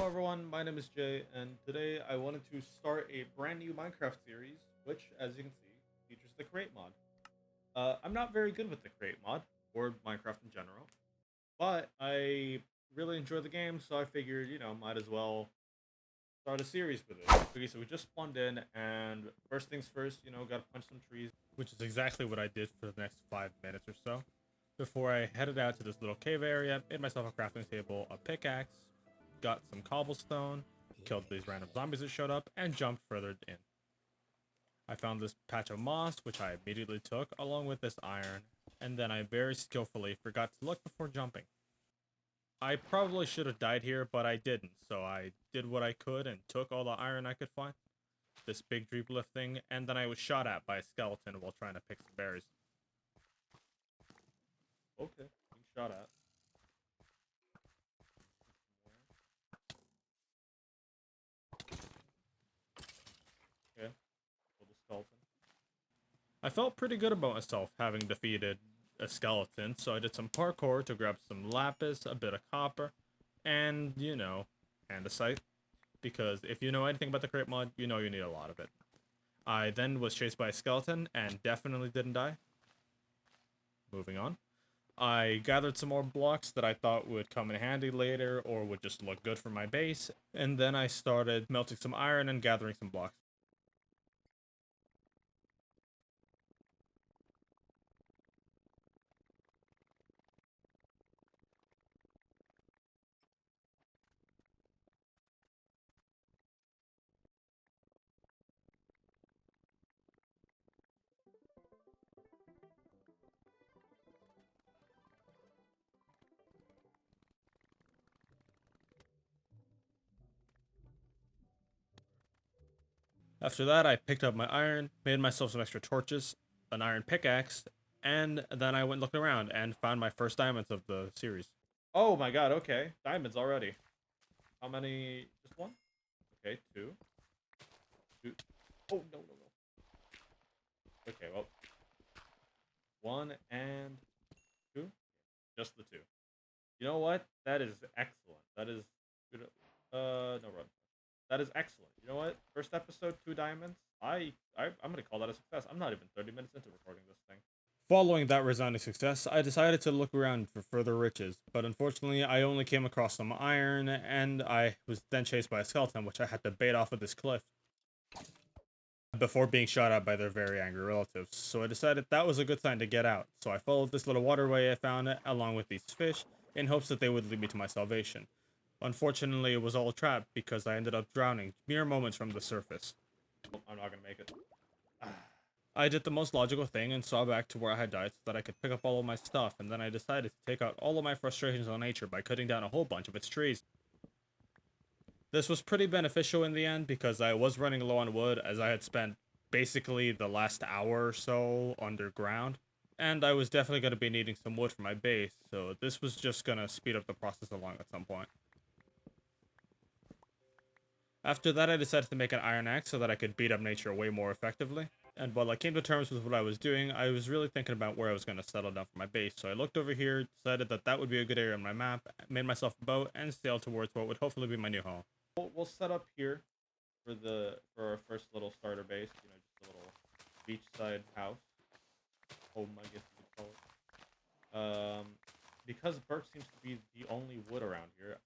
everyone, my name is Jay, and today I wanted to start a brand new Minecraft series, which, as you can see, features the Create mod. I'm not very good with the Create mod, or Minecraft in general, but I really enjoy the game, so I figured, might as well start a series with it. Okay, so we just spawned in, and first things first, gotta punch some trees, which is exactly what I did for the next 5 minutes or so. Before I headed out to this little cave area, made myself a crafting table, a pickaxe, got some cobblestone, killed these random zombies that showed up, and jumped further in. I found this patch of moss, which I immediately took, along with this iron, and then I very skillfully forgot to look before jumping. I probably should have died here, but I didn't, so I did what I could and took all the iron I could find, this big dreep lift thing, and then I was shot at by a skeleton while trying to pick some berries. Okay, being shot at. Okay, kill the skeleton. I felt pretty good about myself having defeated a skeleton, so I did some parkour to grab some lapis, a bit of copper, and, andesite. Because if you know anything about the Create mod, you know you need a lot of it. I then was chased by a skeleton and definitely didn't die. Moving on. I gathered some more blocks that I thought would come in handy later or would just look good for my base, and then I started melting some iron and gathering some blocks. After that, I picked up my iron, made myself some extra torches, an iron pickaxe, and then I went looking around and found my first diamonds of the series. Oh my god, okay. Diamonds already. How many? Just one? Okay, two. Two. Oh, no, no, no. Okay, well. One and two? Just the two. You know what? That is excellent. That is good. No run. That is excellent. You know what? First episode, 2 diamonds. I'm gonna call that a success. I'm not even 30 minutes into recording this thing. Following that resounding success, I decided to look around for further riches, but unfortunately I only came across some iron, and I was then chased by a skeleton, which I had to bait off of this cliff before being shot at by their very angry relatives. So I decided that was a good sign to get out, so I followed this little waterway I found along with these fish, in hopes that they would lead me to my salvation. Unfortunately, it was all a trap because I ended up drowning mere moments from the surface. I'm not gonna make it. I did the most logical thing and saw back to where I had died so that I could pick up all of my stuff, and then I decided to take out all of my frustrations on nature by cutting down a whole bunch of its trees. This was pretty beneficial in the end because I was running low on wood, as I had spent basically the last hour or so underground, and I was definitely going to be needing some wood for my base, so this was just going to speed up the process along at some point. After that, I decided to make an iron axe so that I could beat up nature way more effectively. And while I came to terms with what I was doing, I was really thinking about where I was going to settle down for my base. So I looked over here, decided that that would be a good area on my map, made myself a boat, and sailed towards what would hopefully be my new home. We'll set up here for our first little starter base. Just a little beachside house, home, I guess you could call it. Because birch seems to be the only wood around here,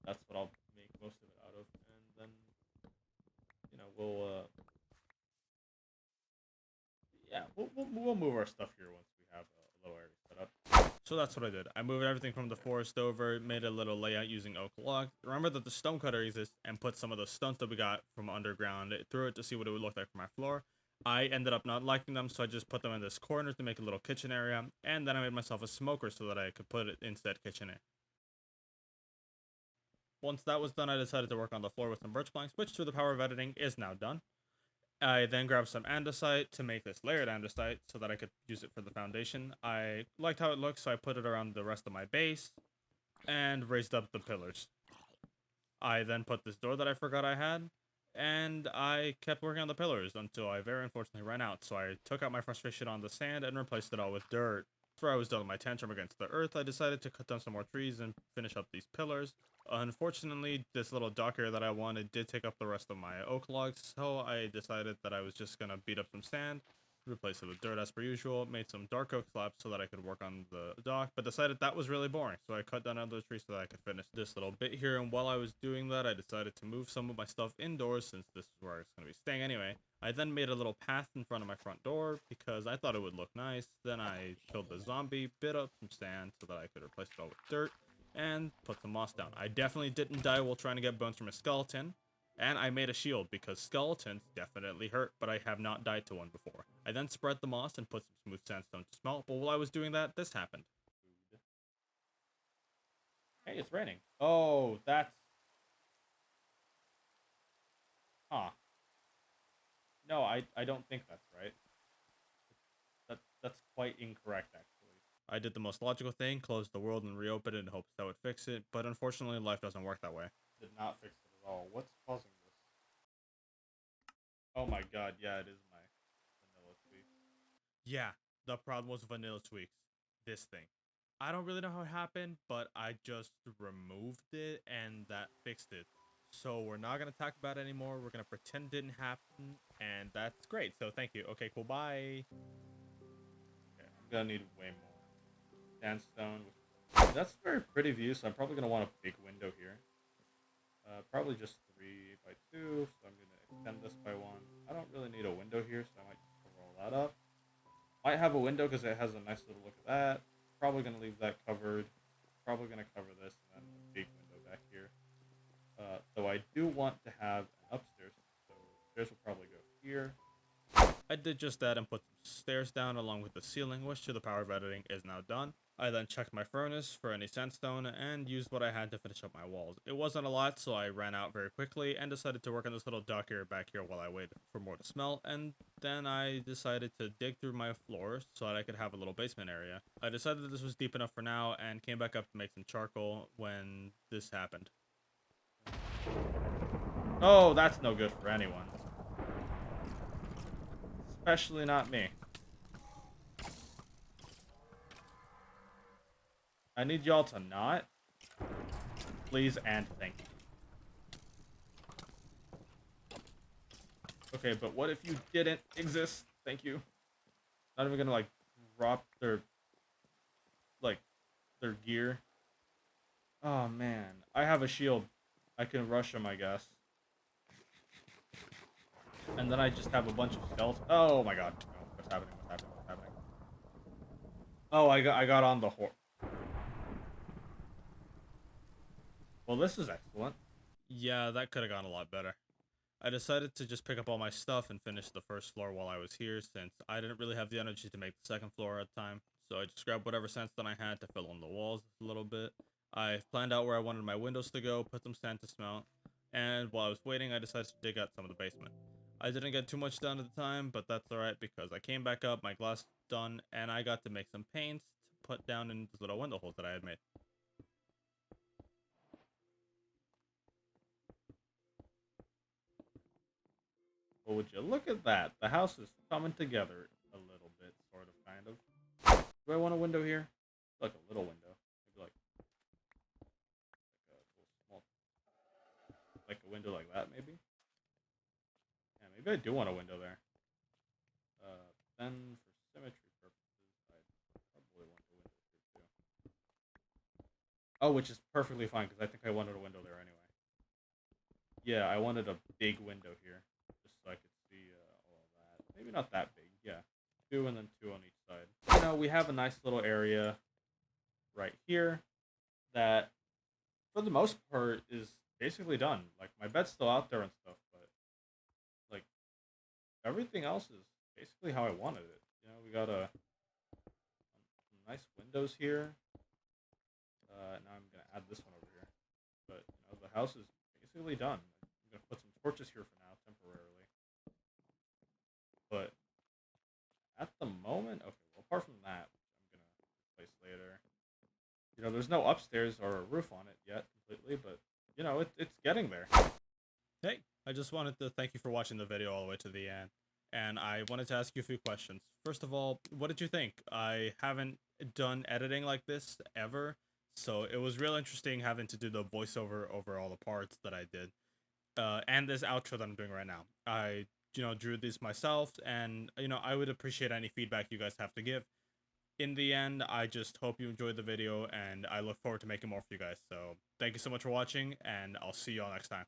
that's what I'll make most of it out of, and then we'll move our stuff here once we have a little area set up. So that's what I did. I moved everything from the forest over, made a little layout using oak logs. Remember that the stone cutter exists, and put some of the stones that we got from underground through it to see what it would look like for my floor. I ended up not liking them, so I just put them in this corner to make a little kitchen area, and then I made myself a smoker so that I could put it in said kitchen area. Once that was done, I decided to work on the floor with some birch planks, which through the power of editing is now done. I then grabbed some andesite to make this layered andesite so that I could use it for the foundation. I liked how it looked, so I put it around the rest of my base and raised up the pillars. I then put this door that I forgot I had, and I kept working on the pillars until I very unfortunately ran out, so I took out my frustration on the sand and replaced it all with dirt. After I was done with my tantrum against the earth, I decided to cut down some more trees and finish up these pillars. Unfortunately, this little dock area that I wanted did take up the rest of my oak logs, so I decided that I was just gonna beat up some sand, replace it with dirt as per usual, made some dark oak slabs so that I could work on the dock, but decided that was really boring, so I cut down another tree so that I could finish this little bit here, and while I was doing that, I decided to move some of my stuff indoors since this is where I was going to be staying anyway. I then made a little path in front of my front door because I thought it would look nice. Then I killed the zombie, bit up some sand so that I could replace it all with dirt, and put some moss down. I definitely didn't die while trying to get bones from a skeleton. And I made a shield because skeletons definitely hurt, but I have not died to one before. I then spread the moss and put some smooth sandstone to smelt, but while I was doing that, this happened. Hey, it's raining. Oh, that's... Huh. No, I don't think that's right. That's quite incorrect, actually. I did the most logical thing, closed the world and reopened it in hopes that would fix it, but unfortunately life doesn't work that way. Did not fix it at all. What's causing this? Oh my god, yeah, it is my vanilla tweaks. Yeah, the problem was vanilla tweaks. This thing. I don't really know how it happened, but I just removed it and that fixed it. So we're not going to talk about it anymore. We're going to pretend it didn't happen, and that's great. So thank you. Okay, cool, bye. Okay, I'm going to need way more sandstone. That's a very pretty view, so I'm probably going to want a big window here. Probably just 3 by 2, so I'm going to extend this by 1. I don't really need a window here, so I might just cover all that up. Might have a window because it has a nice little look at that. Probably going to leave that covered. Probably going to cover this and then a big window back here. Though I do want to have an upstairs, so stairs will probably go here. I did just that and put some stairs down along with the ceiling, which to the power of editing is now done. I then checked my furnace for any sandstone and used what I had to finish up my walls. It wasn't a lot, so I ran out very quickly and decided to work on this little dock area back here while I waited for more to smelt, and then I decided to dig through my floors so that I could have a little basement area. I decided that this was deep enough for now and came back up to make some charcoal when this happened. Oh, that's no good for anyone. Especially not me. I need y'all to not. Please and thank you. Okay, but what if you didn't exist? Thank you. Not even gonna, like, drop their gear. Oh, man. I have a shield. I can rush them, I guess. And then I just have a bunch of skeletons. Oh, my god. No, what's happening? What's happening? What's happening? Oh, I got on the horse. Well, this is excellent. Yeah, that could have gone a lot better. I decided to just pick up all my stuff and finish the first floor while I was here, since I didn't really have the energy to make the second floor at the time. So I just grabbed whatever sandstone I had to fill in the walls a little bit. I planned out where I wanted my windows to go, put some sand to smelt, and while I was waiting, I decided to dig out some of the basement. I didn't get too much done at the time, but that's alright because I came back up, my glass done, and I got to make some paints to put down in the little window holes that I had made. Well, would you look at that? The house is coming together a little bit, sort of, kind of. Do I want a window here? Like a little window. Maybe like a little small, like a window like that, maybe? Yeah, maybe I do want a window there. Then for symmetry purposes, I'd probably want a window here too. Oh, which is perfectly fine, because I think I wanted a window there anyway. Yeah, I wanted a big window here. So I could see all of that. Maybe not that big, yeah. 2 and then 2 on each side. You know, we have a nice little area right here that, for the most part, is basically done. Like, my bed's still out there and stuff, but, like, everything else is basically how I wanted it. You know, we got some nice windows here. Now I'm going to add this one over here. But, you know, the house is basically done. I'm going to put some torches here for now, temporarily. But at the moment, okay, well, apart from that, I'm going to replace later. You know, there's no upstairs or a roof on it yet completely, but, you know, it's getting there. Hey, I just wanted to thank you for watching the video all the way to the end. and I wanted to ask you a few questions. First of all, what did you think? I haven't done editing like this ever, so it was real interesting having to do the voiceover over all the parts that I did, and this outro that I'm doing right now. I drew these myself, and I would appreciate any feedback you guys have to give. In the end, I just hope you enjoyed the video, and I look forward to making more for you guys. So thank you so much for watching, and I'll see you all next time.